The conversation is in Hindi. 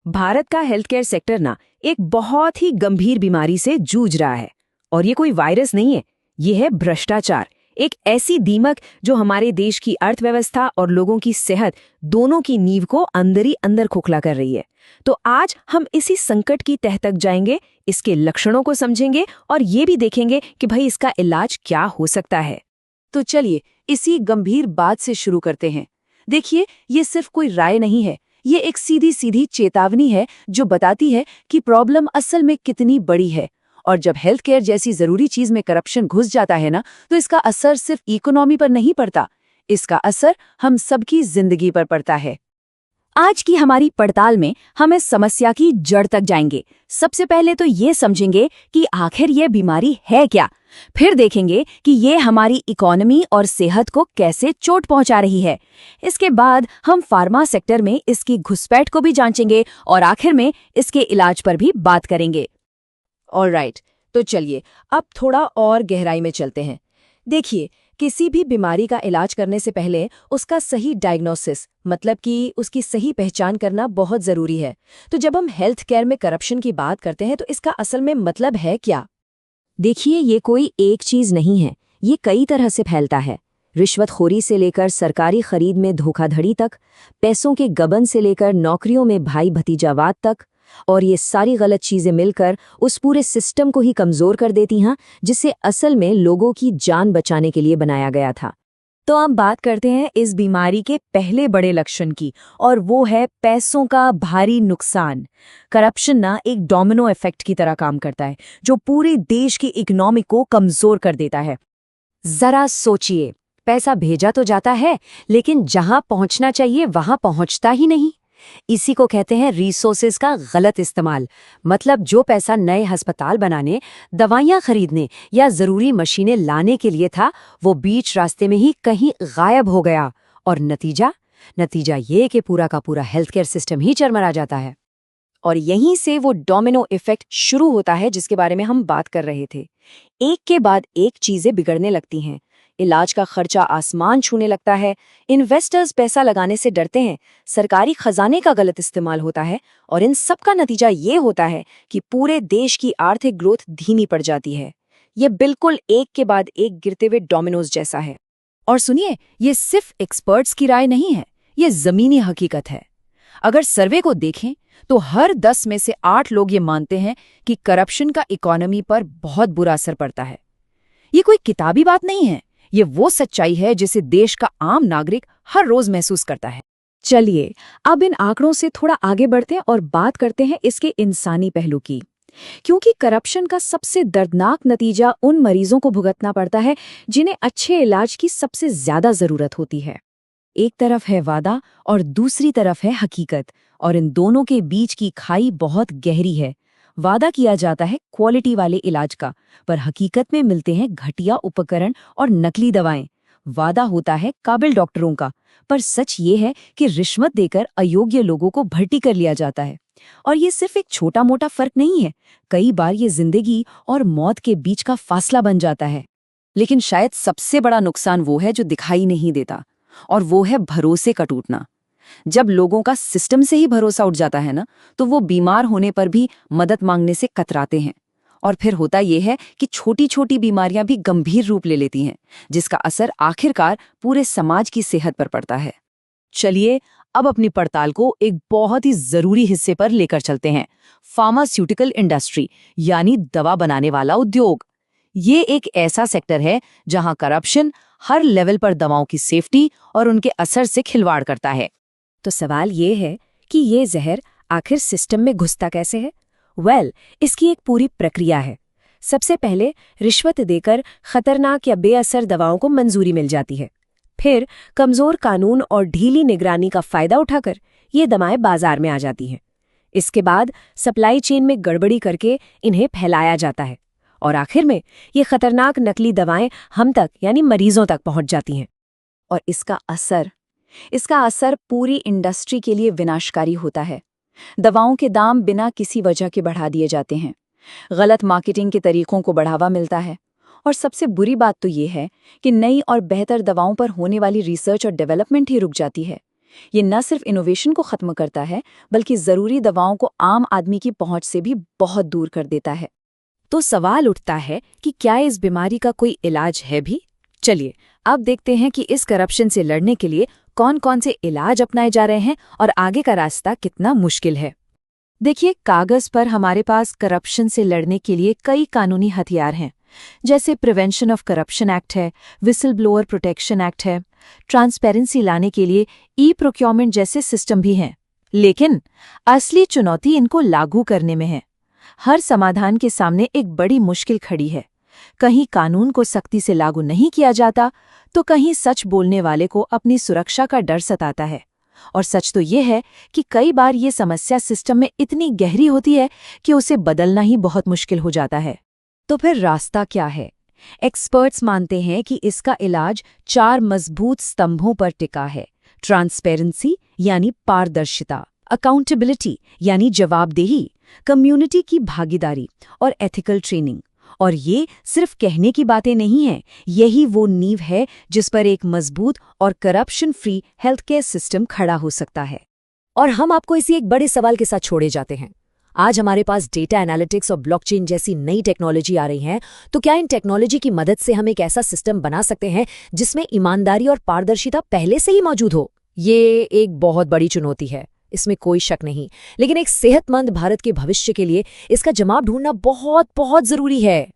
भारत का हेल्थ केयर सेक्टर ना एक बहुत ही गंभीर बीमारी से जूझ रहा है। और ये कोई वायरस नहीं है, ये है भ्रष्टाचार, एक ऐसी दीमक जो हमारे देश की अर्थव्यवस्था और लोगों की सेहत दोनों की नींव को अंदर ही अंदर खोखला कर रही है। तो आज हम इसी संकट की तह तक जाएंगे, इसके लक्षणों को समझेंगे और ये भी देखेंगे कि भाई इसका इलाज क्या हो सकता है। तो चलिए इसी गंभीर बात से शुरू करते हैं। देखिए, ये सिर्फ कोई राय नहीं है, ये एक सीधी सीधी चेतावनी है जो बताती है कि प्रॉब्लम असल में कितनी बड़ी है। और जब हेल्थ केयर जैसी जरूरी चीज में करप्शन घुस जाता है ना, तो इसका असर सिर्फ इकोनॉमी पर नहीं पड़ता, इसका असर हम सबकी जिंदगी पर पड़ता है। आज की हमारी पड़ताल में हम इस समस्या की जड़ तक जाएंगे। सबसे पहले तो ये समझेंगे कि आखिर ये बीमारी है क्या, फिर देखेंगे कि ये हमारी इकोनॉमी और सेहत को कैसे चोट पहुंचा रही है। इसके बाद हम फार्मा सेक्टर में इसकी घुसपैठ को भी जांचेंगे और आखिर में इसके इलाज पर भी बात करेंगे। ऑलराइट, तो चलिए अब थोड़ा और गहराई में चलते हैं। देखिए, किसी भी बीमारी का इलाज करने से पहले उसका सही डायग्नोसिस, मतलब कि उसकी सही पहचान करना बहुत जरूरी है। तो जब हम हेल्थ केयर में करप्शन की बात करते हैं तो इसका असल में मतलब है क्या? देखिए, ये कोई एक चीज नहीं है, ये कई तरह से फैलता है। रिश्वतखोरी से लेकर सरकारी खरीद में धोखाधड़ी तक, पैसों के गबन से लेकर नौकरियों में भाई भतीजावाद तक, और ये सारी गलत चीजें मिलकर उस पूरे सिस्टम को ही कमजोर कर देती हैं जिसे असल में लोगों की जान बचाने के लिए बनाया गया था। तो अब बात करते हैं इस बीमारी के पहले बड़े लक्षण की, और वो है पैसों का भारी नुकसान। करप्शन ना एक डोमिनो इफेक्ट की तरह काम करता है जो पूरे देश की इकोनॉमी को कमजोर कर देता है। जरा सोचिए, पैसा भेजा तो जाता है लेकिन जहां पहुंचना चाहिए वहां पहुंचता ही नहीं। इसी को कहते हैं रिसोर्सेज का गलत इस्तेमाल। मतलब जो पैसा नए अस्पताल बनाने, दवाइयां खरीदने या जरूरी मशीनें लाने के लिए था, वो बीच रास्ते में ही कहीं गायब हो गया। और नतीजा ये कि पूरा का पूरा हेल्थ केयर सिस्टम ही चरमरा जाता है। और यहीं से वो डोमिनो इफेक्ट शुरू होता है जिसके बारे में हम बात कर रहे थे। एक के बाद एक चीजें बिगड़ने लगती हैं। इलाज का खर्चा आसमान छूने लगता है, इन्वेस्टर्स पैसा लगाने से डरते हैं, सरकारी खजाने का गलत इस्तेमाल होता है, और इन सब का नतीजा ये होता है कि पूरे देश की आर्थिक ग्रोथ धीमी पड़ जाती है। ये बिल्कुल एक के बाद एक गिरते हुए डोमिनोज जैसा है। और सुनिए, ये सिर्फ एक्सपर्ट्स की राय नहीं है, ये जमीनी हकीकत है। अगर सर्वे को देखें तो हर 10 में से 8 लोग ये मानते हैं कि करप्शन का इकोनॉमी पर बहुत बुरा असर पड़ता है। ये कोई किताबी बात नहीं है, ये वो सच्चाई है जिसे देश का आम नागरिक हर रोज महसूस करता है। चलिए अब इन आंकड़ों से थोड़ा आगे बढ़ते हैं और बात करते हैं इसके इंसानी पहलू की, क्योंकि करप्शन का सबसे दर्दनाक नतीजा उन मरीजों को भुगतना पड़ता है जिन्हें अच्छे इलाज की सबसे ज्यादा जरूरत होती है। एक तरफ है वादा और दूसरी तरफ है हकीकत, और इन दोनों के बीच की खाई बहुत गहरी है। वादा किया जाता है क्वालिटी वाले इलाज का, पर हकीकत में मिलते हैं घटिया उपकरण और नकली दवाएं। वादा होता है काबिल डॉक्टरों का, पर सच ये है कि रिश्वत देकर अयोग्य लोगों को भर्ती कर लिया जाता है। और ये सिर्फ एक छोटा मोटा फर्क नहीं है, कई बार ये जिंदगी और मौत के बीच का फासला बन जाता है। लेकिन शायद सबसे बड़ा नुकसान वो है जो दिखाई नहीं देता, और वो है भरोसे का टूटना। जब लोगों का सिस्टम से ही भरोसा उठ जाता है ना, तो वो बीमार होने पर भी मदद मांगने से कतराते हैं। और फिर होता यह है कि छोटी छोटी बीमारियां भी गंभीर रूप ले लेती हैं, जिसका असर आखिरकार पूरे समाज की सेहत पर पड़ता है। चलिए अब अपनी पड़ताल को एक बहुत ही जरूरी हिस्से पर लेकर चलते हैं, फार्मास्यूटिकल इंडस्ट्री, यानी दवा बनाने वाला उद्योग। ये एक ऐसा सेक्टर है जहां करप्शन हर लेवल पर दवाओं की सेफ्टी और उनके असर से खिलवाड़ करता है। तो सवाल ये है कि ये जहर आखिर सिस्टम में घुसता कैसे है? इसकी एक पूरी प्रक्रिया है। सबसे पहले रिश्वत देकर खतरनाक या बेअसर दवाओं को मंजूरी मिल जाती है। फिर कमजोर कानून और ढीली निगरानी का फायदा उठाकर ये दवाएं बाजार में आ जाती हैं। इसके बाद सप्लाई चेन में गड़बड़ी करके इन्हें फैलाया जाता है, और आखिर में ये खतरनाक नकली दवाएं हम तक यानी मरीजों तक पहुंच जाती हैं। और इसका असर पूरी इंडस्ट्री के लिए विनाशकारी होता है। दवाओं के दाम बिना किसी वजह के बढ़ा दिए जाते हैं, गलत मार्केटिंग के तरीकों को बढ़ावा मिलता है, और सबसे बुरी बात तो ये है कि नई और बेहतर दवाओं पर होने वाली रिसर्च और डेवलपमेंट ही रुक जाती है, ये न सिर्फ इनोवेशन को खत्म करता है बल्कि जरूरी दवाओं को आम आदमी की पहुंच से भी बहुत दूर कर देता है। तो सवाल उठता है कि क्या इस बीमारी का कोई इलाज है भी? चलिए अब देखते हैं कि इस करप्शन से लड़ने के लिए कौन कौन से इलाज अपनाए जा रहे हैं और आगे का रास्ता कितना मुश्किल है। देखिए, कागज पर हमारे पास करप्शन से लड़ने के लिए कई कानूनी हथियार हैं, जैसे प्रिवेंशन ऑफ करप्शन एक्ट है, विसल ब्लोअर प्रोटेक्शन एक्ट है, ट्रांसपेरेंसी लाने के लिए ई प्रोक्योरमेंट जैसे सिस्टम भी हैं। लेकिन असली चुनौती इनको लागू करने में है। हर समाधान के सामने एक बड़ी मुश्किल खड़ी है। कहीं कानून को सख्ती से लागू नहीं किया जाता, तो कहीं सच बोलने वाले को अपनी सुरक्षा का डर सताता है। और सच तो ये है कि कई बार ये समस्या सिस्टम में इतनी गहरी होती है कि उसे बदलना ही बहुत मुश्किल हो जाता है। तो फिर रास्ता क्या है? एक्सपर्ट्स मानते हैं कि इसका इलाज 4 मजबूत स्तंभों पर टिका है। ट्रांसपेरेंसी यानी पारदर्शिता, अकाउंटेबिलिटी यानी जवाबदेही, कम्युनिटी की भागीदारी और एथिकल ट्रेनिंग। और ये सिर्फ कहने की बातें नहीं हैं, यही वो नींव है जिस पर एक मजबूत और corruption free health care system खड़ा हो सकता है। और हम आपको इसी एक बड़े सवाल के साथ छोड़े जाते हैं। आज हमारे पास डेटा एनालिटिक्स और ब्लॉकचेन जैसी नई टेक्नोलॉजी आ रही हैं, तो क्या इन टेक्नोलॉजी की मदद से हम एक ऐसा सिस्टम बना सकते हैं जिसमें ईमानदारी और पारदर्शिता पहले से ही मौजूद हो? ये एक बहुत बड़ी चुनौती है, इसमें कोई शक नहीं, लेकिन एक सेहतमंद भारत के भविष्य के लिए इसका जवाब ढूंढना बहुत बहुत जरूरी है।